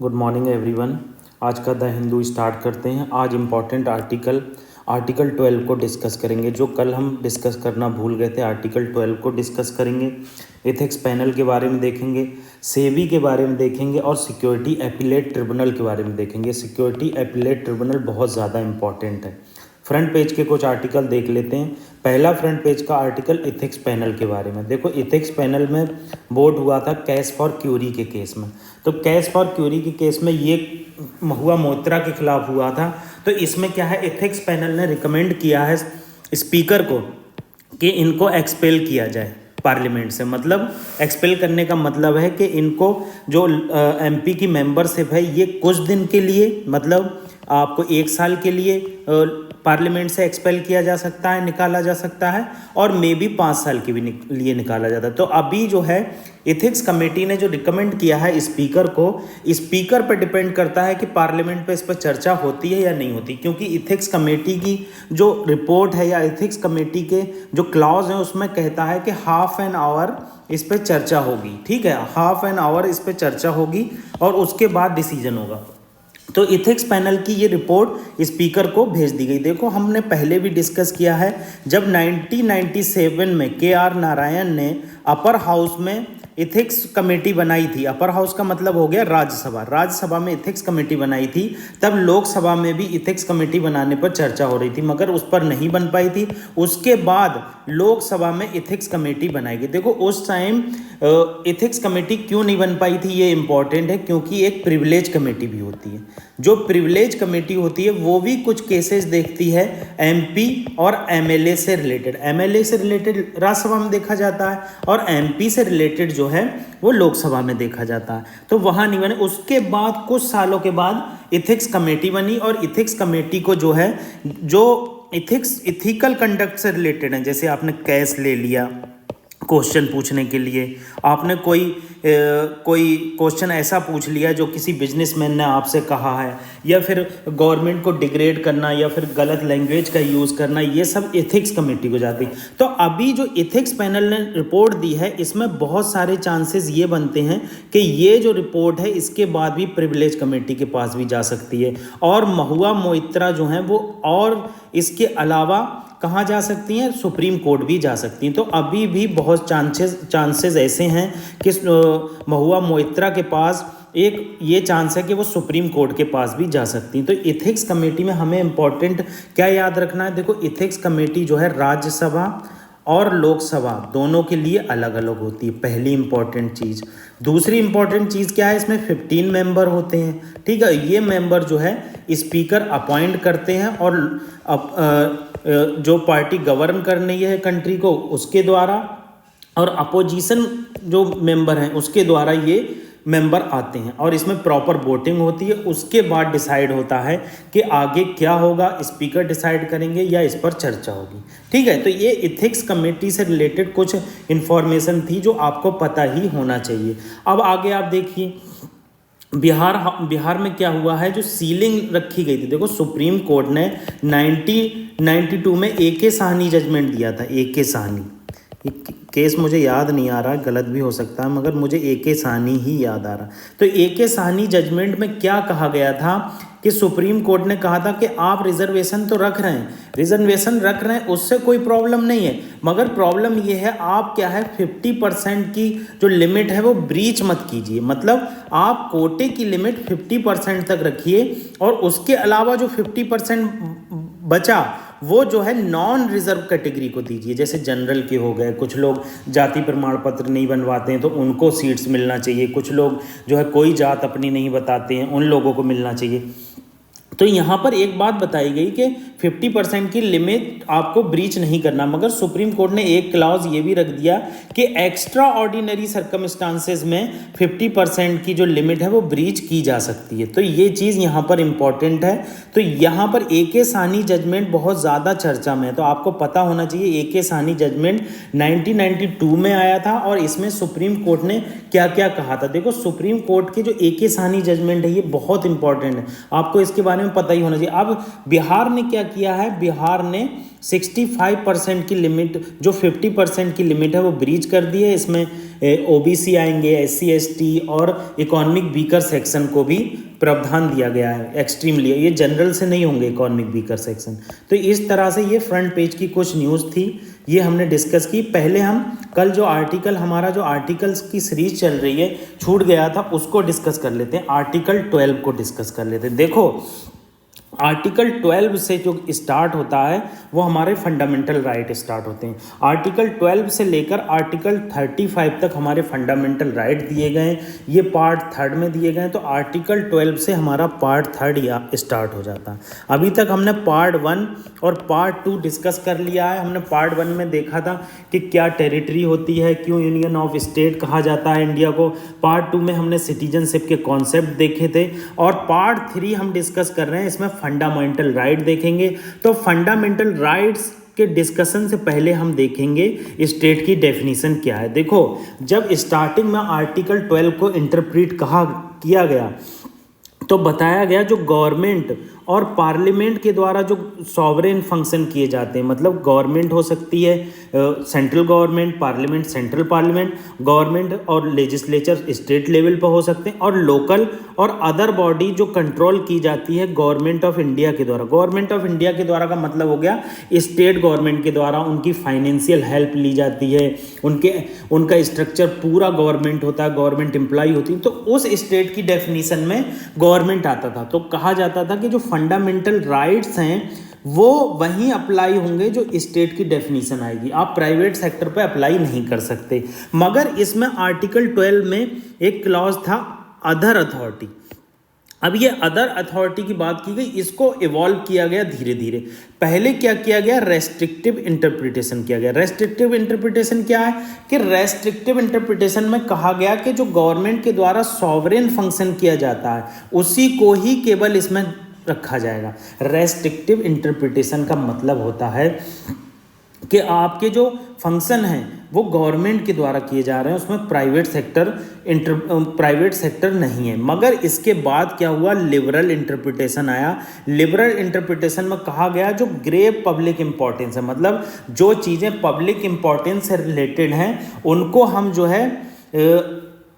Good morning everyone. आज का the Hindu start करते हैं। आज इम्पॉर्टेंट आर्टिकल 12 को डिस्कस करेंगे। जो कल हम डिस्कस करना भूल गए थे, आर्टिकल 12 को डिस्कस करेंगे। एथिक्स पैनल के बारे में देखेंगे, सेबी के बारे में देखेंगे और सिक्योरिटी अपीलेट ट्रिब्यूनल के बारे में देखेंगे। सिक्योरिटी अपीलेट ट्रिब्यूनल बहुत ज़्यादा इंपॉर्टेंट है। फ्रंट पेज के कुछ आर्टिकल देख लेते हैं। पहला फ्रंट पेज का आर्टिकल एथिक्स पैनल के बारे में। देखो, एथिक्स पैनल में वोट हुआ था कैश फॉर क्यूरी के केस में। तो कैश फॉर क्यूरी के केस में ये महुआ मोइत्रा के खिलाफ हुआ था। तो इसमें क्या है, एथिक्स पैनल ने रिकमेंड किया है स्पीकर को कि इनको एक्सपेल किया जाए पार्लियामेंट से। मतलब एक्सपेल करने का मतलब है कि इनको जो एमपी की मेंबरशिप है ये कुछ दिन के लिए, मतलब आपको 1 साल के लिए पार्लियामेंट से एक्सपेल किया जा सकता है, निकाला जा सकता है, और मे बी 5 साल के भी लिए निकाला जाता है। तो अभी जो है एथिक्स कमेटी ने जो रिकमेंड किया है स्पीकर को, स्पीकर पर डिपेंड करता है कि पार्लियामेंट पे इस पर चर्चा होती है या नहीं होती। क्योंकि एथिक्स कमेटी की जो रिपोर्ट है या एथिक्स कमेटी के जो क्लॉज है उसमें कहता है कि हाफ एन आवर इस पर चर्चा होगी। ठीक है, हाफ एन आवर इस पर चर्चा होगी और उसके बाद डिसीजन होगा। तो एथिक्स पैनल की ये रिपोर्ट स्पीकर को भेज दी गई। देखो, हमने पहले भी डिस्कस किया है, जब 1997 में KR नारायण ने अपर हाउस में एथिक्स कमेटी बनाई थी। अपर हाउस का मतलब हो गया राज्यसभा। राज्यसभा में एथिक्स कमेटी बनाई थी, तब लोकसभा में भी एथिक्स कमेटी बनाने पर चर्चा हो रही थी, मगर उस पर नहीं बन पाई थी। उसके बाद लोकसभा में एथिक्स कमेटी बनाई गई। देखो, उस टाइम एथिक्स कमेटी क्यों नहीं बन पाई थी, ये इंपॉर्टेंट है, क्योंकि एक प्रिविलेज कमेटी भी होती है। जो प्रिविलेज कमेटी होती है वो भी कुछ केसेस देखती है MP और MLA से रिलेटेड। MLA से रिलेटेड राज्यसभा में देखा जाता है और MP से रिलेटेड जो है वो लोकसभा में देखा जाता है। तो वहाँ नहीं बने। उसके बाद कुछ सालों के बाद एथिक्स कमेटी बनी, और एथिक्स कमेटी को जो है, जो इथिकल कंडक्ट से रिलेटेड है, जैसे आपने कैश ले लिया क्वेश्चन पूछने के लिए, आपने कोई क्वेश्चन ऐसा पूछ लिया जो किसी बिजनेसमैन ने आपसे कहा है, या फिर गवर्नमेंट को डिग्रेड करना, या फिर गलत लैंग्वेज का यूज़ करना, ये सब एथिक्स कमेटी को जाती। तो अभी जो एथिक्स पैनल ने रिपोर्ट दी है, इसमें बहुत सारे चांसेस ये बनते हैं कि ये जो रिपोर्ट है इसके बाद भी प्रिविलेज कमेटी के पास भी जा सकती है, और महुआ मोइत्रा जो हैं वो, और इसके अलावा कहाँ जा सकती हैं, सुप्रीम कोर्ट भी जा सकती हैं। तो अभी भी बहुत चांसेस ऐसे हैं कि महुआ मोइत्रा के पास एक ये चांस है कि वो सुप्रीम कोर्ट के पास भी जा सकती हैं। तो एथिक्स कमेटी में हमें इम्पोर्टेंट क्या याद रखना है, देखो एथिक्स कमेटी जो है राज्यसभा और लोकसभा दोनों के लिए अलग अलग होती है, पहली इंपॉर्टेंट चीज़। दूसरी इंपॉर्टेंट चीज़ क्या है, इसमें 15 मेंबर होते हैं। ठीक है, ये मेंबर जो है स्पीकर अपॉइंट करते हैं, और जो पार्टी गवर्न कर रही है कंट्री को उसके द्वारा, और अपोजिशन जो मेंबर हैं उसके द्वारा ये मेंबर आते हैं, और इसमें प्रॉपर वोटिंग होती है। उसके बाद डिसाइड होता है कि आगे क्या होगा, स्पीकर डिसाइड करेंगे या इस पर चर्चा होगी। ठीक है, तो ये एथिक्स कमेटी से रिलेटेड कुछ इन्फॉर्मेशन थी जो आपको पता ही होना चाहिए। अब आगे आप देखिए, बिहार में क्या हुआ है, जो सीलिंग रखी गई थी। देखो, सुप्रीम कोर्ट ने 1992 में AK साहनी जजमेंट दिया था। AK साहनी केस मुझे याद नहीं आ रहा, गलत भी हो सकता है, मगर मुझे AK साहनी ही याद आ रहा। तो AK साहनी जजमेंट में क्या कहा गया था कि सुप्रीम कोर्ट ने कहा था कि आप रिजर्वेशन तो रख रहे हैं, उससे कोई प्रॉब्लम नहीं है, मगर प्रॉब्लम ये है, आप क्या है 50% की जो लिमिट है वो ब्रीच मत कीजिए। मतलब आप कोटे की लिमिट 50% तक रखिए, और उसके अलावा जो 50% बचा वो जो है नॉन रिजर्व कैटेगरी को दीजिए। जैसे जनरल के हो गए, कुछ लोग जाति प्रमाण पत्र नहीं बनवाते हैं तो उनको सीट्स मिलना चाहिए, कुछ लोग जो है कोई जात अपनी नहीं बताते हैं, उन लोगों को मिलना चाहिए। तो यहाँ पर एक बात बताई गई कि 50% की लिमिट आपको ब्रीच नहीं करना, मगर सुप्रीम कोर्ट ने एक क्लॉज ये भी रख दिया कि एक्स्ट्रा ऑर्डिनरी सर्कमस्टांसेस में 50% की जो लिमिट है वो ब्रीच की जा सकती है। तो ये चीज़ यहाँ पर इम्पॉर्टेंट है। तो यहाँ पर AK साहनी जजमेंट बहुत ज़्यादा चर्चा में है, तो आपको पता होना चाहिए AK साहनी जजमेंट 1992 में आया था, और इसमें सुप्रीम कोर्ट ने क्या क्या कहा था। देखो, सुप्रीम कोर्ट की जो AK साहनी जजमेंट है ये बहुत इंपॉर्टेंट है, आपको इसके बारे में में पता ही होना चाहिए। अब बिहार ने क्या किया है, बिहार ने 65% की लिमिट, जो 50% की लिमिट है वो ब्रीच कर दी है। इसमें ओबीसी आएंगे, SC ST और इकोनॉमिक वीकर सेक्शन को भी प्रावधान दिया गया है एक्सट्रीमली। ये जनरल से नहीं होंगे इकोनॉमिक वीकर सेक्शन। तो इस तरह से ये फ्रंट पेज की कुछ न्यूज़ थी, ये हमने डिस्कस की। पहले हम कल जो आर्टिकल, हमारा जो आर्टिकल्स की सीरीज चल रही है, छूट गया था, उसको डिस्कस कर लेते हैं। आर्टिकल 12 को डिस्कस कर लेते हैं। देखो आर्टिकल 12 से जो स्टार्ट होता है वो हमारे फंडामेंटल राइट स्टार्ट होते हैं। आर्टिकल 12 से लेकर आर्टिकल 35 तक हमारे फंडामेंटल राइट दिए गए हैं, ये पार्ट 3 में दिए गए हैं। तो आर्टिकल 12 से हमारा पार्ट 3 स्टार्ट हो जाता है। अभी तक हमने पार्ट 1 और पार्ट 2 डिस्कस कर लिया है। हमने पार्ट 1 में देखा था कि क्या टेरिटरी होती है, क्यों यूनियन ऑफ स्टेट कहा जाता है इंडिया को। पार्ट 2 में हमने सिटीजनशिप के कॉन्सेप्ट देखे थे। और पार्ट 3 हम डिस्कस कर रहे हैं, इसमें फंडामेंटल राइट देखेंगे। तो फंडामेंटल राइट्स के डिस्कशन से पहले हम देखेंगे स्टेट की डेफिनेशन क्या है। देखो जब स्टार्टिंग में आर्टिकल 12 को इंटरप्रेट किया गया तो बताया गया जो गवर्नमेंट और पार्लियामेंट के द्वारा जो सॉवरेन फंक्शन किए जाते हैं, मतलब गवर्नमेंट हो सकती है central government, parliament central parliament, government और लेजिस्लेचर स्टेट लेवल पर हो सकते हैं, और लोकल और अदर बॉडी जो कंट्रोल की जाती है गवर्नमेंट ऑफ इंडिया के द्वारा। गवर्नमेंट ऑफ इंडिया के द्वारा का मतलब हो गया स्टेट गवर्नमेंट के द्वारा उनकी फाइनेंशियल हेल्प ली जाती है, उनका स्ट्रक्चर पूरा गवर्नमेंट होता है, गवर्नमेंट एम्प्लॉय होती है। तो उस स्टेट की डेफिनेशन में गवर्नमेंट आता था। तो कहा जाता था कि जो फंडामेंटल राइट्स हैं वो वहीं अप्लाई होंगे जो स्टेट की डेफिनेशन आएगी, आप प्राइवेट सेक्टर पे अप्लाई नहीं कर सकते। मगर इसमें आर्टिकल 12 में एक क्लॉज था अदर अथॉरिटी। अब ये अदर अथॉरिटी की बात की गई, इसको इवॉल्व किया गया धीरे धीरे। पहले क्या किया गया, रेस्ट्रिक्टिव इंटरप्रिटेशन किया गया। रेस्ट्रिक्टिव इंटरप्रिटेशन क्या है कि रेस्ट्रिक्टिव इंटरप्रिटेशन में कहा गया कि जो गवर्नमेंट के द्वारा सॉवरेन फंक्शन किया जाता है उसी को ही केवल इसमें रखा जाएगा। रेस्ट्रिक्टिव इंटरप्रिटेशन का मतलब होता है कि आपके जो फंक्शन हैं वो गवर्नमेंट के द्वारा किए जा रहे हैं, उसमें प्राइवेट सेक्टर नहीं है। मगर इसके बाद क्या हुआ, लिबरल इंटरप्रिटेशन आया। लिबरल इंटरप्रिटेशन में कहा गया जो ग्रेव पब्लिक इंपॉर्टेंस है, मतलब जो चीज़ें पब्लिक इंपॉर्टेंस से रिलेटेड हैं उनको हम जो है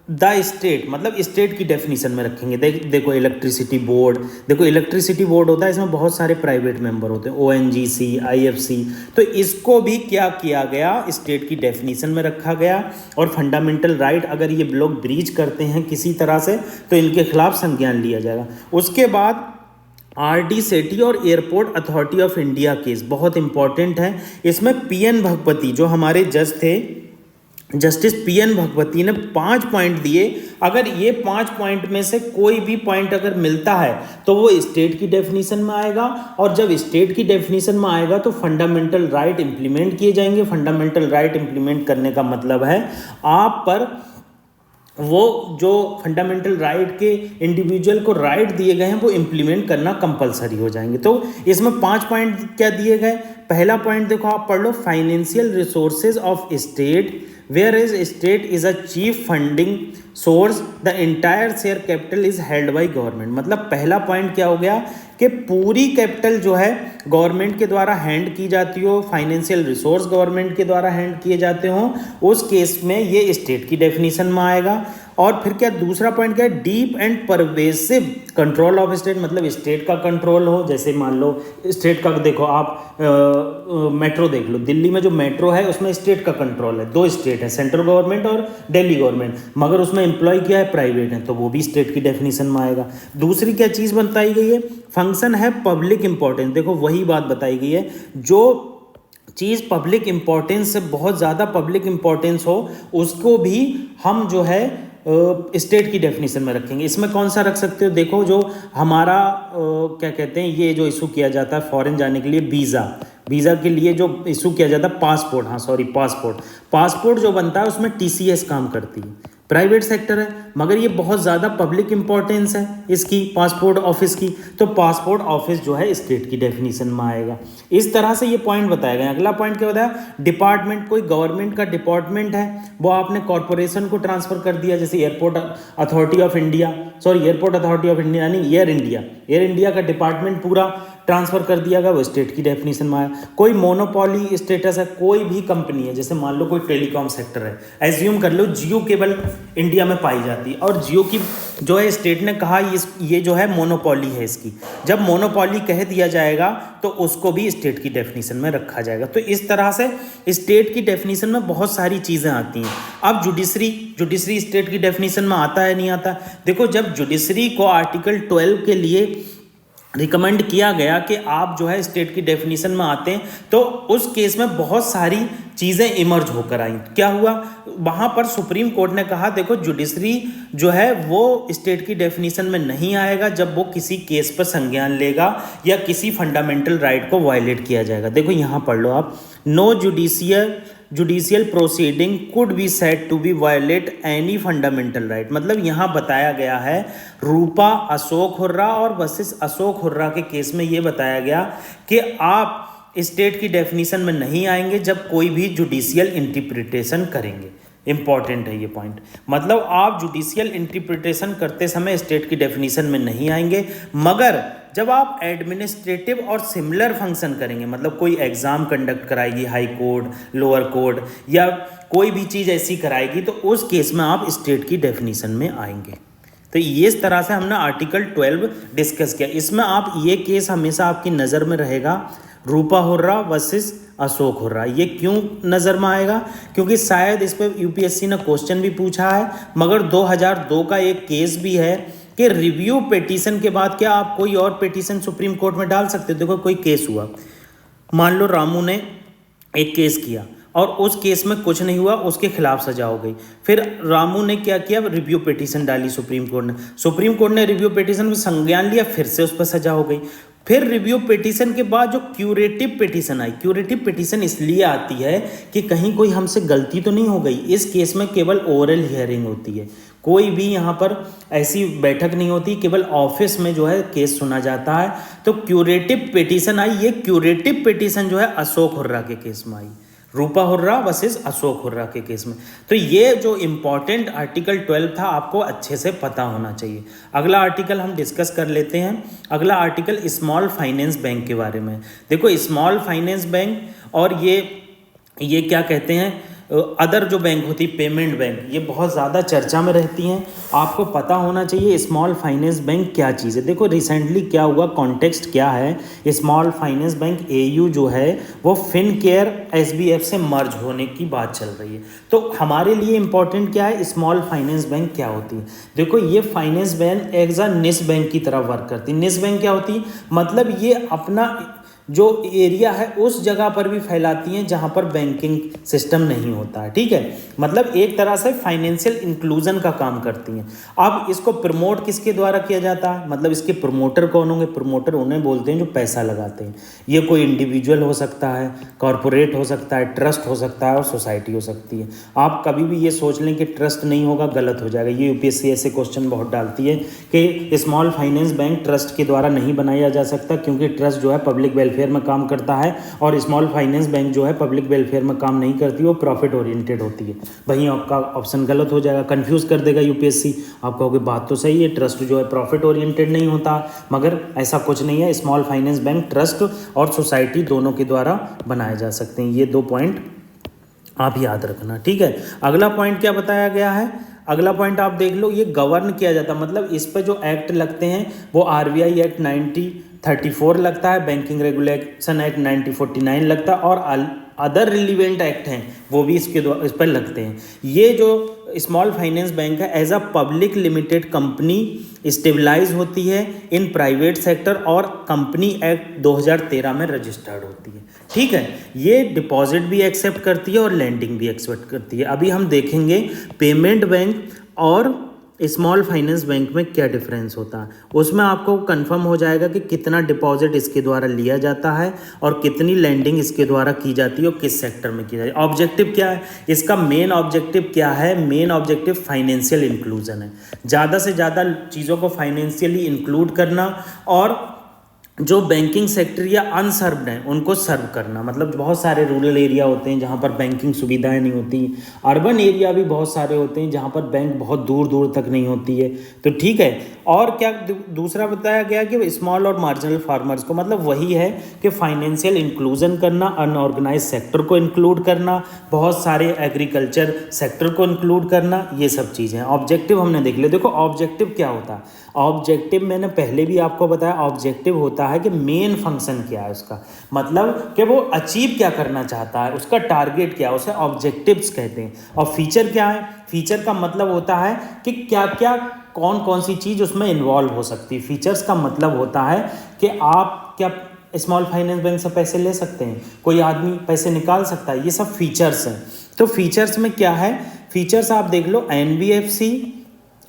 द स्टेट, मतलब स्टेट की डेफिनेशन में रखेंगे। देखो इलेक्ट्रिसिटी बोर्ड, देखो इलेक्ट्रिसिटी बोर्ड होता है, इसमें बहुत सारे प्राइवेट मेंबर होते हैं, ONGC, IFC। तो इसको भी क्या किया गया, स्टेट की डेफिनेशन में रखा गया। और फंडामेंटल राइट अगर ये लोग ब्रीच करते हैं किसी तरह से तो इनके खिलाफ संज्ञान लिया जाएगा। उसके बाद RD सेठी और airport authority of India case बहुत इंपॉर्टेंट है। इसमें PN भगवती जो हमारे जज थे, जस्टिस PN भगवती ने 5 पॉइंट दिए। अगर ये 5 पॉइंट में से कोई भी पॉइंट अगर मिलता है तो वो स्टेट की डेफिनेशन में आएगा, और जब स्टेट की डेफिनेशन में आएगा तो फंडामेंटल राइट इंप्लीमेंट किए जाएंगे। फंडामेंटल राइट इंप्लीमेंट करने का मतलब है आप पर वो जो फंडामेंटल राइट के इंडिविजुअल को राइट दिए गए हैं वो इंप्लीमेंट करना कंपलसरी हो जाएंगे। तो इसमें 5 पॉइंट क्या दिए गए। पहला पॉइंट देखो आप पढ़ लो, financial resources of state where is state is a chief funding source, the entire share capital is held by government. मतलब पहला पॉइंट क्या हो गया कि पूरी कैपिटल जो है गवर्नमेंट के द्वारा हैंड की जाती हो, फाइनेंशियल रिसोर्स गवर्नमेंट के द्वारा हैंड किए जाते हों, उस केस में ये स्टेट की डेफिनेशन में आएगा। और फिर क्या दूसरा पॉइंट क्या है, deep and pervasive control of state, मतलब स्टेट का कंट्रोल हो। जैसे मान लो स्टेट का, देखो आप मेट्रो देख लो, दिल्ली में जो मेट्रो है उसमें स्टेट का कंट्रोल है, 2 स्टेट है, सेंट्रल गवर्नमेंट और दिल्ली गवर्नमेंट, मगर उसमें एम्प्लॉय क्या है, प्राइवेट है, तो वो भी स्टेट की डेफिनेशन में आएगा। दूसरी क्या चीज़ बताई गई है, फंक्शन है पब्लिक इंपॉर्टेंस। देखो वही बात बताई गई है, जो चीज़ पब्लिक इंपॉर्टेंस से बहुत ज़्यादा पब्लिक इंपॉर्टेंस हो उसको भी हम जो है स्टेट की डेफिनेशन में रखेंगे। इसमें कौन सा रख सकते हो, देखो जो हमारा क्या कहते हैं, ये जो इशू किया जाता है फॉरेन जाने के लिए वीज़ा के लिए जो इशू किया जाता है, पासपोर्ट जो बनता है उसमें TCS काम करती है। प्राइवेट सेक्टर है, मगर ये बहुत ज़्यादा पब्लिक इंपॉर्टेंस है इसकी, पासपोर्ट ऑफिस की, तो पासपोर्ट ऑफिस जो है स्टेट की डेफिनेशन में आएगा। इस तरह से ये पॉइंट बताया गया। अगला पॉइंट क्या बताया, डिपार्टमेंट, कोई गवर्नमेंट का डिपार्टमेंट है वो आपने कॉरपोरेशन को ट्रांसफर कर दिया, जैसे airport authority of India, airport authority of India यानी एयर इंडिया का डिपार्टमेंट पूरा ट्रांसफर कर दिया गया, वो स्टेट की डेफिनेशन में आया। कोई मोनोपोली स्टेटस है, कोई भी कंपनी है, जैसे मान लो कोई टेलीकॉम सेक्टर है, एज्यूम कर लो जियो केबल इंडिया में पाई जाती है और जियो की जो है स्टेट ने कहा ये जो है मोनोपोली है इसकी, जब मोनोपोली कह दिया जाएगा तो उसको भी स्टेट की डेफिनेशन में रखा जाएगा। तो इस तरह से स्टेट की डेफिनेशन में बहुत सारी चीज़ें आती हैं। अब जुडिशरी स्टेट की डेफिनेशन में आता है नहीं आता, देखो जब जुडिशरी को आर्टिकल 12 के लिए रिकमेंड किया गया कि आप जो है स्टेट की डेफिनेशन में आते हैं, तो उस केस में बहुत सारी चीज़ें इमर्ज होकर आई। क्या हुआ, वहाँ पर सुप्रीम कोर्ट ने कहा देखो जुडिशरी जो है वो स्टेट की डेफिनेशन में नहीं आएगा जब वो किसी केस पर संज्ञान लेगा या किसी फंडामेंटल राइट को वायलेट किया जाएगा। देखो यहाँ पढ़ लो आप, no judicial proceeding could be said to be violate any fundamental right. मतलब यहाँ बताया गया है रूपा अशोक हुर्रा और वर्सेस अशोक हुर्रा के केस में ये बताया गया कि आप स्टेट की डेफिनेशन में नहीं आएंगे जब कोई भी जुडिशियल इंटरप्रिटेशन करेंगे। इंपॉर्टेंट है ये पॉइंट, मतलब आप जुडिशियल इंटरप्रिटेशन करते समय स्टेट की डेफिनेशन में नहीं आएंगे, मगर जब आप एडमिनिस्ट्रेटिव और सिमिलर फंक्शन करेंगे, मतलब कोई एग्जाम कंडक्ट कराएगी हाई कोर्ट, लोअर कोर्ट या कोई भी चीज़ ऐसी कराएगी, तो उस केस में आप स्टेट की डेफिनेशन में आएंगे। तो ये इस तरह से हमने आर्टिकल 12 डिस्कस किया। इसमें आप ये केस हमेशा आपकी नज़र में रहेगा, रूपा हुर्रा वर्सेस अशोक हुर्रा। ये क्यों नज़र में आएगा, क्योंकि शायद इस पर यूपीएससी ने क्वेश्चन भी पूछा है, मगर 2002 का एक केस भी है कि रिव्यू पिटीशन के बाद क्या आप कोई और पिटीशन सुप्रीम कोर्ट में डाल सकते हो। देखो कोई केस हुआ, मान लो रामू ने एक केस किया और उस केस में कुछ नहीं हुआ, उसके खिलाफ सजा हो गई, फिर रामू ने क्या किया, रिव्यू पिटीशन डाली सुप्रीम कोर्ट ने रिव्यू पिटीशन में संज्ञान लिया, फिर से उस पर सजा हो गई। फिर रिव्यू पिटीशन के बाद जो क्यूरेटिव पिटीशन आई, क्यूरेटिव पिटीशन इसलिए आती है कि कहीं कोई हमसे गलती तो नहीं हो गई। इस केस में केवल ओरल हियरिंग होती है, कोई भी यहाँ पर ऐसी बैठक नहीं होती, केवल ऑफिस में जो है केस सुना जाता है। तो क्यूरेटिव पिटीशन आई, ये क्यूरेटिव पिटीशन जो है अशोक हुर्रा के केस में आई, रूपा हुर्रा वर्सेस अशोक हुर्रा के केस में। तो ये जो इम्पॉर्टेंट आर्टिकल 12 था आपको अच्छे से पता होना चाहिए। अगला आर्टिकल हम डिस्कस कर लेते हैं। अगला आर्टिकल स्मॉल फाइनेंस बैंक के बारे में। देखो स्मॉल फाइनेंस बैंक और ये क्या कहते हैं, अदर जो बैंक होती है पेमेंट बैंक, ये बहुत ज़्यादा चर्चा में रहती हैं। आपको पता होना चाहिए स्मॉल फाइनेंस बैंक क्या चीज़ है। देखो रिसेंटली क्या हुआ, कॉन्टेक्स्ट क्या है, स्मॉल फाइनेंस बैंक एयू जो है वो फिनकेयर एसबीएफ से मर्ज होने की बात चल रही है। तो हमारे लिए इंपॉर्टेंट क्या है, स्मॉल फाइनेंस बैंक क्या होती है। देखो ये फाइनेंस बैंक एज अ निस बैंक की तरह वर्क करती है। निस बैंक क्या होती है, मतलब ये अपना जो एरिया है उस जगह पर भी फैलाती हैं जहां पर बैंकिंग सिस्टम नहीं होता है, ठीक है। मतलब एक तरह से फाइनेंशियल इंक्लूजन का काम करती हैं। अब इसको प्रमोट किसके द्वारा किया जाता है, मतलब इसके प्रमोटर कौन होंगे, प्रमोटर उन्हें बोलते हैं जो पैसा लगाते हैं। ये कोई इंडिविजुअल हो सकता है, कॉरपोरेट हो सकता है, ट्रस्ट हो सकता है और सोसाइटी हो सकती है। आप कभी भी ये सोच लें कि ट्रस्ट नहीं होगा, गलत हो जाएगा। ये यूपीएससी ऐसे क्वेश्चन बहुत डालती है कि स्मॉल फाइनेंस बैंक ट्रस्ट के द्वारा नहीं बनाया जा सकता, क्योंकि ट्रस्ट जो है पब्लिक वेलफेयर में काम करता है और स्मॉल फाइनेंस बैंक जो है पब्लिक वेलफेयर में काम नहीं करती, वो प्रॉफिट ओरिएंटेड होती है। वहीं आपका ऑप्शन गलत हो जाएगा, कंफ्यूज कर देगा यूपीएससी। आप कहोगे बात तो सही है, ट्रस्ट जो है प्रॉफिट ओरिएंटेड नहीं होता, मगर ऐसा कुछ नहीं है। स्मॉल फाइनेंस बैंक ट्रस्ट और सोसाइटी दोनों के द्वारा बनाए जा सकते हैं। ये 2 पॉइंट आप याद रखना, ठीक है। अगला पॉइंट क्या बताया गया है, अगला पॉइंट आप देख लो, ये गवर्न किया जाता है, मतलब इस पर जो एक्ट लगते हैं वो आरबीआई एक्ट 1934 लगता है, बैंकिंग रेगुलेशन एक्ट 1949 लगता है और अदर रिलीवेंट एक्ट हैं वो भी इस पर लगते हैं। ये जो स्मॉल फाइनेंस बैंक है as a public limited company stabilise होती है इन प्राइवेट सेक्टर और कंपनी एक्ट 2013 में रजिस्टर्ड होती है, ठीक है। ये डिपॉजिट भी एक्सेप्ट करती है और लैंडिंग भी एक्सेप्ट करती है। अभी हम देखेंगे पेमेंट बैंक और स्मॉल फाइनेंस बैंक में क्या डिफरेंस होता है, उसमें आपको कंफर्म हो जाएगा कि कितना डिपॉजिट इसके द्वारा लिया जाता है और कितनी लैंडिंग इसके द्वारा की जाती है और किस सेक्टर में की जाती है। ऑब्जेक्टिव क्या है इसका, मेन ऑब्जेक्टिव क्या है, मेन ऑब्जेक्टिव फाइनेंशियल इंक्लूजन है, ज़्यादा से ज़्यादा चीज़ों को फाइनेंशियली इंक्लूड करना और जो बैंकिंग सेक्टर या अनसर्व्ड हैं उनको सर्व करना। मतलब बहुत सारे रूरल एरिया होते हैं जहाँ पर बैंकिंग सुविधाएं नहीं होती, अर्बन एरिया भी बहुत सारे होते हैं जहाँ पर बैंक बहुत दूर दूर तक नहीं होती है। तो ठीक है, और क्या दूसरा बताया गया कि स्मॉल और मार्जिनल फार्मर्स को, मतलब वही है कि फाइनेंशियल इंक्लूजन करना, अनऑर्गेनाइज सेक्टर को इंक्लूड करना, बहुत सारे एग्रीकल्चर सेक्टर को इंक्लूड करना, ये सब चीज़ें। ऑब्जेक्टिव हमने देख लिया। देखो ऑब्जेक्टिव क्या होता है, ऑब्जेक्टिव मैंने पहले भी आपको बताया, ऑब्जेक्टिव होता है कि मेन फंक्शन क्या है उसका, मतलब कि वो अचीव क्या करना चाहता है, उसका टारगेट क्या है, उसे ऑब्जेक्टिव्स कहते हैं। और फीचर क्या है, फीचर का मतलब होता है कि क्या क्या कौन कौन सी चीज़ उसमें इन्वॉल्व हो सकती है। फीचर्स का मतलब होता है कि आप क्या स्मॉल फाइनेंस बैंक से पैसे ले सकते हैं, कोई आदमी पैसे निकाल सकता है, ये सब फीचर्स हैं। तो फीचर्स में क्या है, फीचर्स आप देख लो, NBFC,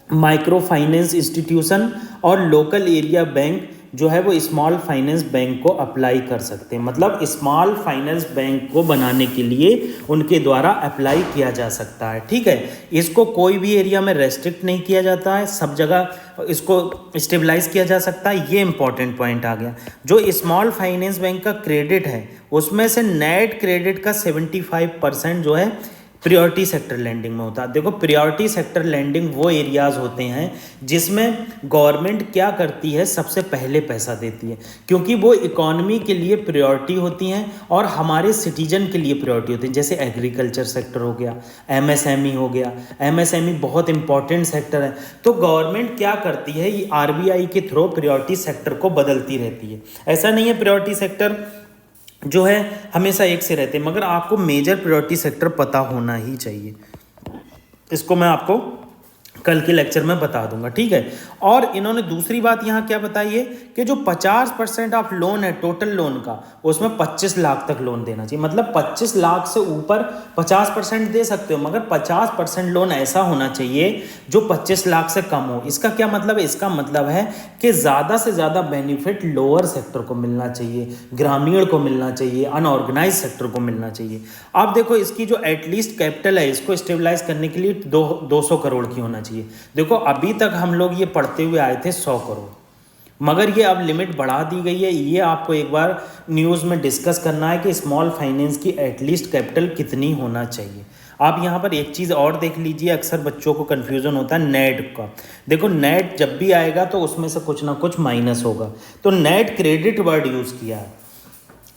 माइक्रो फाइनेंस इंस्टीट्यूशन और लोकल एरिया बैंक जो है वो स्मॉल फाइनेंस बैंक को अप्लाई कर सकते हैं। मतलब स्मॉल फाइनेंस बैंक को बनाने के लिए उनके द्वारा अप्लाई किया जा सकता है। ठीक है, इसको कोई भी एरिया में रेस्ट्रिक्ट नहीं किया जाता है, सब जगह इसको स्टेबलाइज किया जा सकता है। ये इंपॉर्टेंट पॉइंट आ गया। जो स्मॉल फाइनेंस बैंक का क्रेडिट है उसमें से नेट क्रेडिट का 75% जो है प्रियोरिटी सेक्टर लैंडिंग में होता है। देखो प्रियोरिटी सेक्टर लैंडिंग वो एरियाज़ होते हैं जिसमें गवर्नमेंट क्या करती है, सबसे पहले पैसा देती है, क्योंकि वो इकोनॉमी के लिए प्रियोरिटी होती हैं और हमारे सिटीजन के लिए प्रियोरिटी होती है। जैसे एग्रीकल्चर सेक्टर हो गया, MSME हो गया, MSME बहुत इंपॉर्टेंट सेक्टर है। तो गवर्नमेंट क्या करती है, ये RBI के थ्रू प्रियोरिटी सेक्टर को बदलती रहती है। ऐसा नहीं है प्रियोरिटी सेक्टर जो है हमेशा एक से रहते हैं, मगर आपको मेजर प्रायोरिटी सेक्टर पता होना ही चाहिए। इसको मैं आपको कल के लेक्चर में बता दूंगा। ठीक है, और इन्होंने दूसरी बात यहाँ क्या बताई है कि जो 50% ऑफ लोन है टोटल लोन का, उसमें 25 लाख तक लोन देना चाहिए। मतलब 25 लाख से ऊपर 50% दे सकते हो, मगर 50% लोन ऐसा होना चाहिए जो 25 लाख से कम हो। इसका क्या मतलब है, इसका मतलब है कि ज़्यादा से ज़्यादा बेनिफिट लोअर सेक्टर को मिलना चाहिए, ग्रामीण को मिलना चाहिए, अनऑर्गेनाइज सेक्टर को मिलना चाहिए। अब देखो इसकी जो एटलीस्ट कैपिटल है इसको स्टेबलाइज करने के लिए 200 करोड़ की होना चाहिए। देखो अभी तक हम लोग ये पढ़ते हुए आए थे 100 करोड़, मगर ये अब लिमिट बढ़ा दी गई है। ये आपको एक बार न्यूज़ में डिस्कस करना है कि स्मॉल फाइनेंस की एटलीस्ट कैपिटल कितनी होना चाहिए। आप यहाँ पर एक चीज़ और देख लीजिए, अक्सर बच्चों को कन्फ्यूज़न होता है नेट का। देखो नेट जब भी आएगा तो उसमें से कुछ ना कुछ माइनस होगा, तो नेट क्रेडिट वर्ड यूज़ किया है।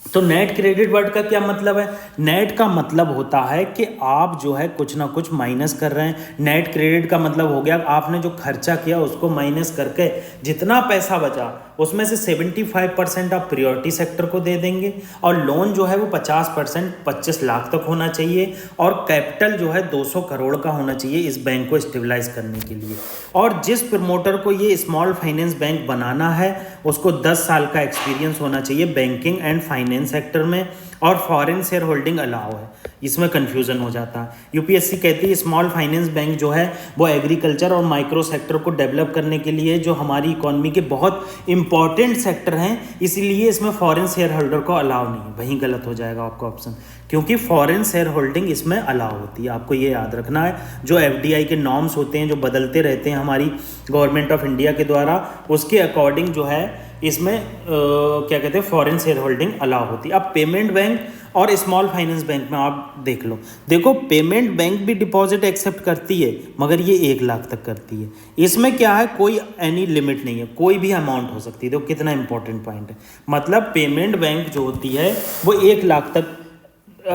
तो नेट क्रेडिट वर्ड का क्या मतलब है, नेट का मतलब होता है कि आप जो है कुछ ना कुछ माइनस कर रहे हैं। नेट क्रेडिट का मतलब हो गया आपने जो खर्चा किया उसको माइनस करके जितना पैसा बचा उसमें से 75% आप प्रियोरिटी सेक्टर को दे देंगे, और लोन जो है वो 50% 25 लाख तक होना चाहिए, और कैपिटल जो है 200 करोड़ का होना चाहिए इस बैंक को स्टेबलाइज करने के लिए। और जिस प्रमोटर को ये स्मॉल फाइनेंस बैंक बनाना है उसको 10 साल का एक्सपीरियंस होना चाहिए बैंकिंग एंड फाइनेंस सेक्टर में, और फॉरेन शेयर होल्डिंग अलाउ है। इसमें कन्फ्यूज़न हो जाता है। यूपीएससी कहती है स्मॉल फाइनेंस बैंक जो है वो एग्रीकल्चर और माइक्रो सेक्टर को डेवलप करने के लिए जो हमारी इकोनॉमी के बहुत इंपॉर्टेंट सेक्टर हैं, इसीलिए इसमें फॉरेन शेयर होल्डर को अलाउ नहीं है। वहीं गलत हो जाएगा आपका ऑप्शन, क्योंकि फॉरेन शेयर होल्डिंग इसमें अलाउ होती है। आपको ये याद रखना है, जो FDI के नॉर्म्स होते हैं जो बदलते रहते हैं हमारी गवर्नमेंट ऑफ इंडिया के द्वारा, उसके अकॉर्डिंग जो है इसमें क्या कहते हैं फॉरेन शेयर होल्डिंग अलाउ होती है। अब पेमेंट बैंक और स्मॉल फाइनेंस बैंक में आप देख लो, देखो पेमेंट बैंक भी डिपॉजिट एक्सेप्ट करती है मगर ये 1 लाख तक करती है। इसमें क्या है, कोई एनी लिमिट नहीं है, कोई भी अमाउंट हो सकती है। देखो कितना इंपॉर्टेंट पॉइंट है। मतलब पेमेंट बैंक जो होती है वो 1 लाख तक।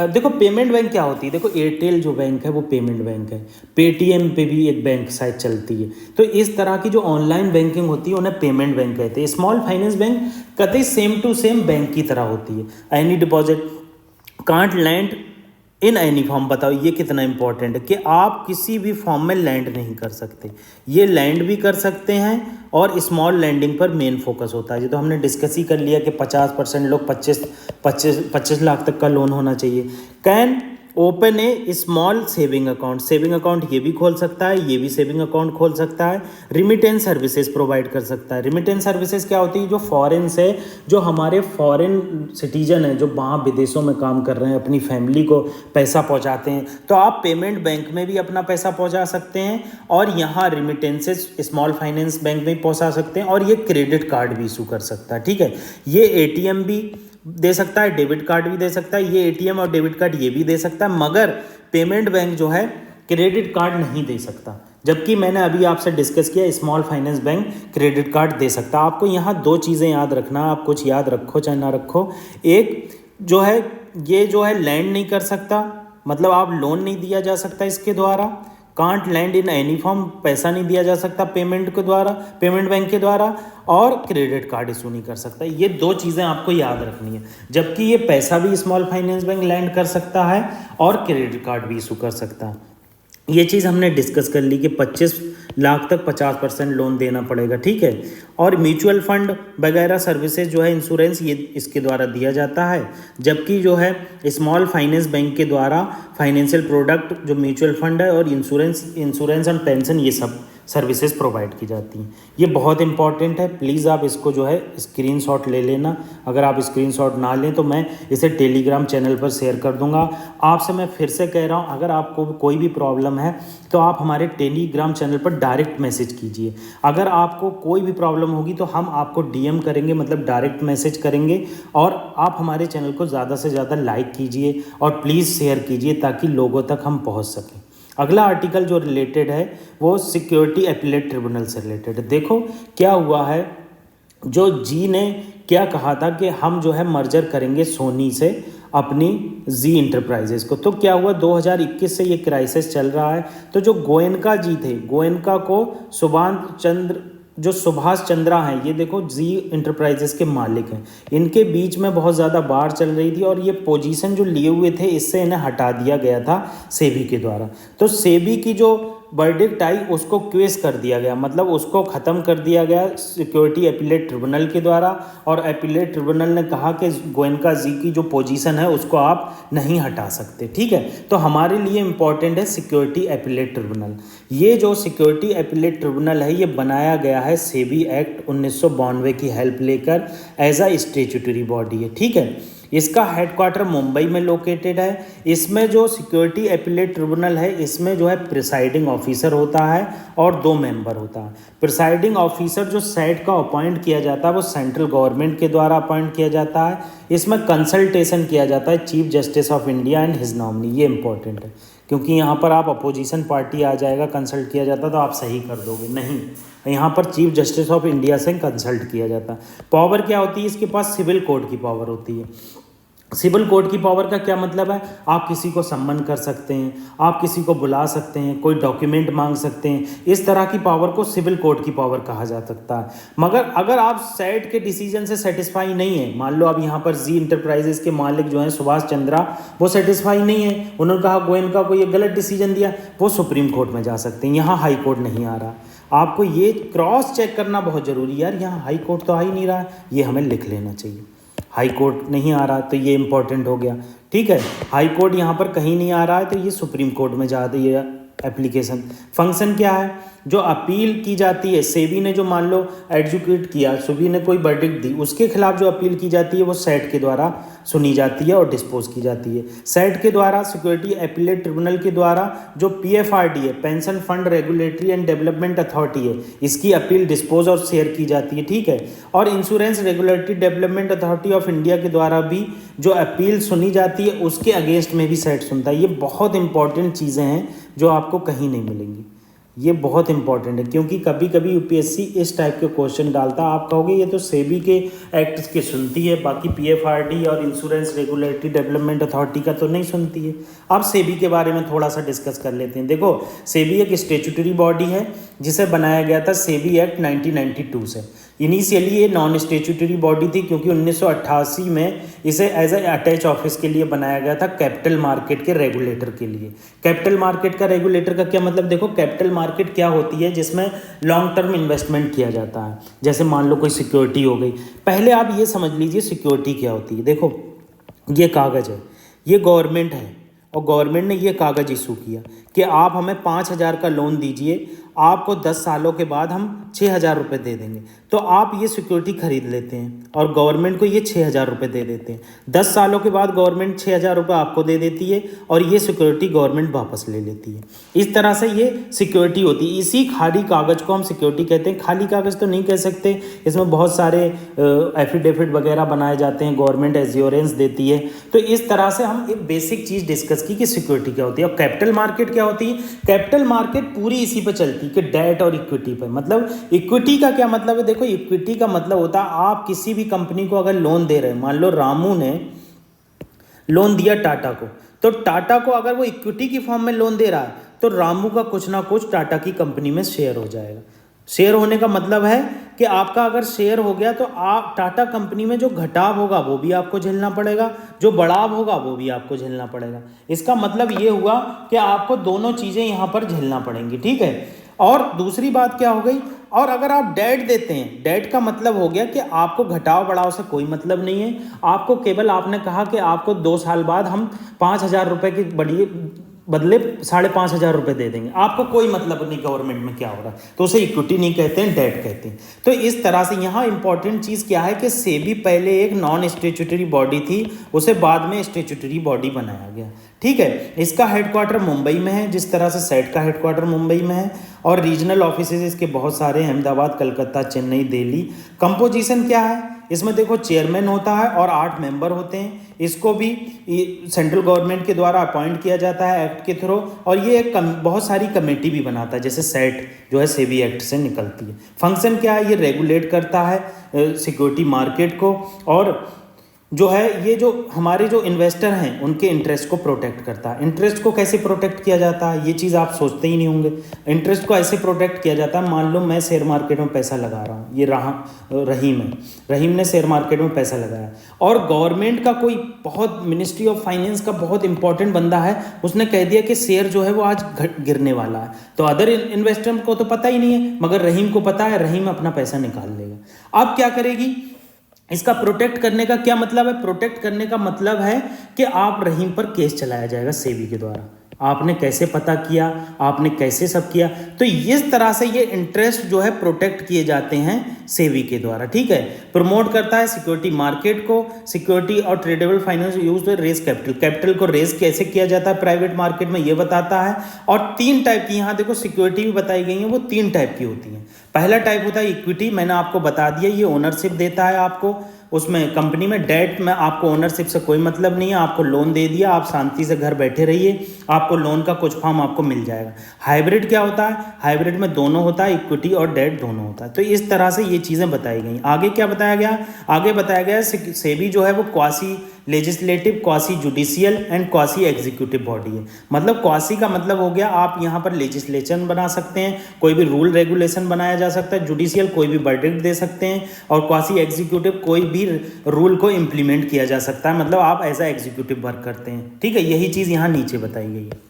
देखो पेमेंट बैंक क्या होती है, देखो एयरटेल जो बैंक है वो पेमेंट बैंक है, पेटीएम पे भी एक बैंक शायद चलती है। तो इस तरह की जो ऑनलाइन बैंकिंग होती है उन्हें पेमेंट बैंक कहते हैं। स्मॉल फाइनेंस बैंक कतई सेम टू सेम बैंक की तरह होती है। Any deposit can't land in any form. बताओ ये कितना इंपॉर्टेंट है कि आप किसी भी फॉर्म में लैंड नहीं कर सकते, ये लैंड भी कर सकते हैं, और स्मॉल लैंडिंग पर मेन फोकस होता है। ये तो हमने डिस्कस ही कर लिया कि 50% लोग 25 लाख तक का लोन होना चाहिए। Can open A small saving account, saving account ये भी खोल सकता है, ये भी सेविंग अकाउंट खोल सकता है। रिमिटेंस सर्विसेज प्रोवाइड कर सकता है। रिमिटेंस सर्विसेज क्या होती है? जो फॉरेन से, जो हमारे फॉरेन सिटीजन हैं जो वहाँ विदेशों में काम कर रहे हैं, अपनी फैमिली को पैसा पहुँचाते हैं, तो आप पेमेंट बैंक में भी अपना पैसा पहुँचा सकते हैं और यहाँ रिमिटेंसेज स्मॉल फाइनेंस बैंक में भी पहुँचा सकते हैं, और ये क्रेडिट कार्ड भी इशू कर सकता है। ठीक है, ये एटीएम भी दे सकता है, डेबिट कार्ड भी दे सकता है, ये एटीएम और डेबिट कार्ड ये भी दे सकता है, मगर पेमेंट बैंक जो है क्रेडिट कार्ड नहीं दे सकता। जबकि मैंने अभी आपसे डिस्कस किया small finance bank credit card दे सकता है। आपको यहाँ दो चीज़ें याद रखना, आप कुछ याद रखो चाहे ना रखो। एक जो है, ये जो है लैंड नहीं कर सकता, मतलब आप लोन नहीं दिया जा सकता इसके द्वारा। Can't land in any form, पैसा नहीं दिया जा सकता पेमेंट के द्वारा, पेमेंट बैंक के द्वारा, और क्रेडिट कार्ड इशू नहीं कर सकता। ये दो चीज़ें आपको याद रखनी है। जबकि ये पैसा भी स्मॉल फाइनेंस बैंक लैंड कर सकता है और क्रेडिट कार्ड भी इशू कर सकता है। ये चीज़ हमने डिस्कस कर ली कि 25 लाख तक 50% लोन देना पड़ेगा। ठीक है, और म्यूचुअल फंड वगैरह सर्विसेज जो है, इंश्योरेंस, ये इसके द्वारा दिया जाता है। जबकि जो है स्मॉल फाइनेंस बैंक के द्वारा फाइनेंशियल प्रोडक्ट जो म्यूचुअल फंड है और इंश्योरेंस एंड पेंशन, ये सब सर्विसेज प्रोवाइड की जाती हैं। ये बहुत इंपॉर्टेंट है, प्लीज़ आप इसको जो है स्क्रीनशॉट ले लेना। अगर आप स्क्रीनशॉट ना लें तो मैं इसे टेलीग्राम चैनल पर शेयर कर दूंगा। आपसे मैं फिर से कह रहा हूँ, अगर आपको कोई भी प्रॉब्लम है तो आप हमारे टेलीग्राम चैनल पर डायरेक्ट मैसेज कीजिए। अगर आपको कोई भी प्रॉब्लम होगी तो हम आपको डीएम करेंगे, मतलब डायरेक्ट मैसेज करेंगे। और आप हमारे चैनल को ज़्यादा से ज़्यादा लाइक कीजिए और प्लीज़ शेयर कीजिए ताकि लोगों तक हम पहुँच सकें। अगला आर्टिकल जो रिलेटेड है वो सिक्योरिटी अपीलेट ट्रिब्यूनल से रिलेटेड है। देखो क्या हुआ है, जो जी ने क्या कहा था कि हम जो है मर्जर करेंगे सोनी से अपनी जी इंटरप्राइजेस को। तो क्या हुआ, 2021 से ये क्राइसिस चल रहा है। तो जो गोयनका जी थे, गोयनका को सुभाष चंद्रा हैं, ये देखो जी इंटरप्राइजेस के मालिक हैं, इनके बीच में बहुत ज़्यादा बाढ़ चल रही थी और ये पोजीशन जो लिए हुए थे इससे इन्हें हटा दिया गया था सेबी के द्वारा। तो सेबी की जो वर्डिक्ट आई उसको क्वेश कर दिया गया, मतलब उसको ख़त्म कर दिया गया सिक्योरिटी अपीलेट ट्रिब्यूनल के द्वारा। और अपीलेट ट्रिब्यूनल ने कहा कि गोयनका जी की जो पोजीशन है उसको आप नहीं हटा सकते। ठीक है, तो हमारे लिए इम्पॉर्टेंट है सिक्योरिटी अपीलेट ट्रिब्यूनल। ये जो सिक्योरिटी अपीलेट ट्रिब्यूनल है ये बनाया गया है सेबी एक्ट 1992 की हेल्प लेकर, एज अ स्टैट्यूटरी बॉडी है। ठीक है, इसका हेडक्वार्टर मुंबई में लोकेटेड है। इसमें जो सिक्योरिटी अपीलेट ट्रिब्यूनल है इसमें जो है प्रिसाइडिंग ऑफिसर होता है और 2 मेंबर होता है। प्रिसाइडिंग ऑफिसर जो सेट का अपॉइंट किया जाता है वो सेंट्रल गवर्नमेंट के द्वारा अपॉइंट किया जाता है। इसमें कंसल्टेशन किया जाता है chief justice of India and his nominee. ये इंपॉर्टेंट है क्योंकि यहाँ पर आप अपोजिशन पार्टी आ जाएगा, कंसल्ट किया जाता तो आप सही कर दोगे, नहीं, यहाँ पर चीफ जस्टिस ऑफ इंडिया से कंसल्ट किया जाता। पावर क्या होती है इसके पास? सिविल कोर्ट की पावर होती है। सिविल कोर्ट की पावर का क्या मतलब है? आप किसी को सम्मन कर सकते हैं, आप किसी को बुला सकते हैं, कोई डॉक्यूमेंट मांग सकते हैं। इस तरह की पावर को सिविल कोर्ट की पावर कहा जा सकता है। मगर अगर आप सेट के डिसीजन से सेटिस्फाई नहीं है, मान लो अब यहाँ पर जी इंटरप्राइजेस के मालिक जो हैं सुभाष चंद्रा, वो सेटिस्फाई नहीं है, उन्होंने कहा गोयनका को ये गलत डिसीजन दिया, वो सुप्रीम कोर्ट में जा सकते हैं। यहाँ हाई कोर्ट नहीं आ रहा। आपको ये क्रॉस चेक करना बहुत ज़रूरी है, यार यहाँ हाई कोर्ट तो आ ही नहीं रहा है, ये हमें लिख लेना चाहिए। हाई कोर्ट नहीं आ रहा तो ये इंपॉर्टेंट हो गया। ठीक है, हाई कोर्ट यहाँ पर कहीं नहीं आ रहा है तो ये सुप्रीम कोर्ट में जा रही है एप्लीकेशन। फंक्शन क्या है? जो अपील की जाती है, सेबी ने जो मान लो एडजुकेट किया, सेबी ने कोई वर्डिक्ट दी, उसके खिलाफ जो अपील की जाती है वो सेट के द्वारा सुनी जाती है और डिस्पोज की जाती है। सेट के द्वारा, सिक्योरिटी अपीलेट ट्रिब्यूनल के द्वारा जो पीएफआरडी है, pension fund regulatory and development authority है, इसकी अपील डिस्पोज और शेयर की जाती है। ठीक है, और insurance regulatory development authority of India के द्वारा भी जो अपील सुनी जाती है उसके अगेंस्ट में भी सेट सुनता है। ये बहुत इंपॉर्टेंट चीज़ें हैं जो आपको कहीं नहीं मिलेंगी। ये बहुत इंपॉर्टेंट है क्योंकि कभी कभी यूपीएससी इस टाइप के क्वेश्चन डालता है। आप कहोगे ये तो सेबी के एक्ट के सुनती है, बाकी पीएफआरडी और इंश्योरेंस रेगुलेटरी डेवलपमेंट अथॉरिटी का तो नहीं सुनती है। अब सेबी के बारे में थोड़ा सा डिस्कस कर लेते हैं। देखो, सेबी एक स्टैट्यूटरी बॉडी है जिसे बनाया गया था सेबी एक्ट 1992 से। इनिशियली ये नॉन स्टैट्यूटरी बॉडी थी क्योंकि 1988 में इसे एज ए अटैच ऑफिस के लिए बनाया गया था, कैपिटल मार्केट के रेगुलेटर के लिए। कैपिटल मार्केट का रेगुलेटर का क्या मतलब? देखो, कैपिटल मार्केट क्या होती है? जिसमें लॉन्ग टर्म इन्वेस्टमेंट किया जाता है। जैसे मान लो कोई सिक्योरिटी हो गई। पहले आप ये समझ लीजिए सिक्योरिटी क्या होती है। देखो, ये कागज़ है, ये गवर्नमेंट है और गवर्नमेंट ने ये कागज़ इशू किया कि आप हमें 5,000 का लोन दीजिए, आपको 10 सालों के बाद हम 6,000 रुपये दे देंगे। तो आप ये सिक्योरिटी खरीद लेते हैं और गवर्नमेंट को ये 6,000 रुपये दे देते हैं। 10 सालों के बाद गवर्नमेंट 6,000 रुपये आपको दे देती है और ये सिक्योरिटी गवर्नमेंट वापस ले लेती है। इस तरह से ये सिक्योरिटी होती है। इसी खाली कागज़ को हम सिक्योरिटी कहते हैं। खाली कागज़ तो नहीं कह सकते, इसमें बहुत सारे एफिडेविट वगैरह बनाए जाते हैं, गवर्नमेंट एश्योरेंस देती है। तो इस तरह से हम एक बेसिक चीज़ डिस्कस की कि सिक्योरिटी क्या होती है। और कैपिटल मार्केट क्या होती है? कैपिटल मार्केट पूरी इसी पे चलती है कि डेट और इक्विटी पर। मतलब इक्विटी का क्या मतलब है? देखो, इक्विटी का मतलब होता है आप किसी भी कंपनी को अगर लोन दे रहे हैं, मान लो रामू ने लोन दिया टाटा को, तो टाटा को अगर वो इक्विटी की फॉर्म में लोन दे रहा है तो रामू का कुछ ना कुछ टाटा की कंपनी में शेयर हो जाएगा। शेयर होने का मतलब है कि आपका अगर शेयर हो गया तो आप टाटा कंपनी में जो घटाव होगा वो भी आपको झेलना पड़ेगा, जो बढ़ाव होगा वो भी आपको झेलना पड़ेगा। इसका मतलब ये हुआ कि आपको दोनों चीज़ें यहाँ पर झेलना पड़ेंगी, ठीक है। और दूसरी बात क्या हो गई, और अगर आप डेट देते हैं, डेट का मतलब हो गया कि आपको घटाव बढ़ाव से कोई मतलब नहीं है। आपको केवल आपने कहा कि आपको 2 साल बाद हम 5,000 रुपये की बदले 5,500 रुपये दे देंगे, आपको कोई मतलब नहीं गवर्नमेंट में क्या हो रहा है, तो उसे इक्विटी नहीं कहते हैं, डेट कहते हैं। तो इस तरह से यहाँ इंपॉर्टेंट चीज़ क्या है कि सेबी पहले एक नॉन स्टैट्यूटरी बॉडी थी, उसे बाद में स्टैट्यूटरी बॉडी बनाया गया, ठीक है। इसका हेडक्वार्टर मुंबई में है, जिस तरह से सेट का हेडक्वार्टर मुंबई में है, और रीजनल ऑफिसेज इसके बहुत सारे, अहमदाबाद, कलकत्ता, चेन्नई, दिल्ली। कंपोजिशन क्या है इसमें? देखो, चेयरमैन होता है और 8 मेंबर होते हैं। इसको भी सेंट्रल गवर्नमेंट के द्वारा अपॉइंट किया जाता है एक्ट के थ्रू, और ये एक बहुत सारी कमेटी भी बनाता है, जैसे सेट जो है सेबी एक्ट से निकलती है। फंक्शन क्या है? ये रेगुलेट करता है सिक्योरिटी मार्केट को, और जो है ये जो हमारे जो इन्वेस्टर हैं उनके इंटरेस्ट को प्रोटेक्ट करता है। इंटरेस्ट को कैसे प्रोटेक्ट किया जाता है ये चीज़ आप सोचते ही नहीं होंगे। इंटरेस्ट को ऐसे प्रोटेक्ट किया जाता है, मान लो मैं शेयर मार्केट में पैसा लगा रहा हूँ, ये रहीम है, रहीम ने शेयर मार्केट में पैसा लगाया, और गवर्नमेंट का कोई बहुत, मिनिस्ट्री ऑफ फाइनेंस का बहुत इंपॉर्टेंट बंदा है, उसने कह दिया कि शेयर जो है वो आज गिरने वाला है, तो अदर इन्वेस्टर को तो पता ही नहीं है, मगर रहीम को पता है, रहीम अपना पैसा निकाल लेगा। अब क्या करेगी? इसका प्रोटेक्ट करने का क्या मतलब है? प्रोटेक्ट करने का मतलब है कि आप रहीम पर केस चलाया जाएगा सेबी के द्वारा। आपने कैसे पता किया, आपने कैसे सब किया, तो इस तरह से ये इंटरेस्ट जो है प्रोटेक्ट किए जाते हैं सेबी के द्वारा, ठीक है। प्रमोट करता है सिक्योरिटी मार्केट को, सिक्योरिटी और tradable finance use to raise capital. Capital को रेज कैसे किया जाता है प्राइवेट मार्केट में, ये बताता है। और 3 टाइप की यहाँ देखो सिक्योरिटी भी बताई गई है, वो 3 टाइप की होती हैं। पहला टाइप होता है इक्विटी, मैंने आपको बता दिया, ये ओनरशिप देता है आपको उसमें कंपनी में। डेट में आपको ओनरशिप से कोई मतलब नहीं है, आपको लोन दे दिया, आप शांति से घर बैठे रहिए, आपको लोन का कुछ फॉर्म आपको मिल जाएगा। हाइब्रिड क्या होता है? हाइब्रिड में दोनों होता है, इक्विटी और डेट दोनों होता है। तो इस तरह से ये चीज़ें बताई गई। आगे क्या बताया गया? आगे बताया गया सेबी जो है वो quasi legislative, quasi judicial and quasi executive body है। मतलब क्वासी का मतलब हो गया आप यहाँ पर लेजिस्लेशन बना सकते हैं, कोई भी रूल रेगुलेशन बनाया जा सकता है, जुडिशियल कोई भी वर्डिक्ट दे सकते हैं, और क्वासी एग्जीक्यूटिव कोई भी रूल को इम्प्लीमेंट किया जा सकता है, मतलब आप एज अ एग्जीक्यूटिव वर्क करते हैं, ठीक है। यही चीज़ यहाँ नीचे बताई गई है।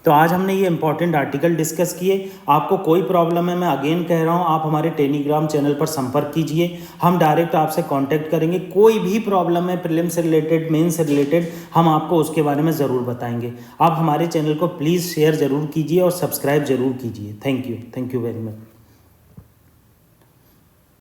तो आज हमने ये इंपॉर्टेंट आर्टिकल डिस्कस किए। आपको कोई प्रॉब्लम है, मैं अगेन कह रहा हूँ, आप हमारे टेलीग्राम चैनल पर संपर्क कीजिए, हम डायरेक्ट आपसे कांटेक्ट करेंगे। कोई भी प्रॉब्लम है प्रीलिम्स से रिलेटेड, मेंस से रिलेटेड, हम आपको उसके बारे में ज़रूर बताएंगे। आप हमारे चैनल को प्लीज़ शेयर ज़रूर कीजिए और सब्सक्राइब ज़रूर कीजिए। Thank you very much.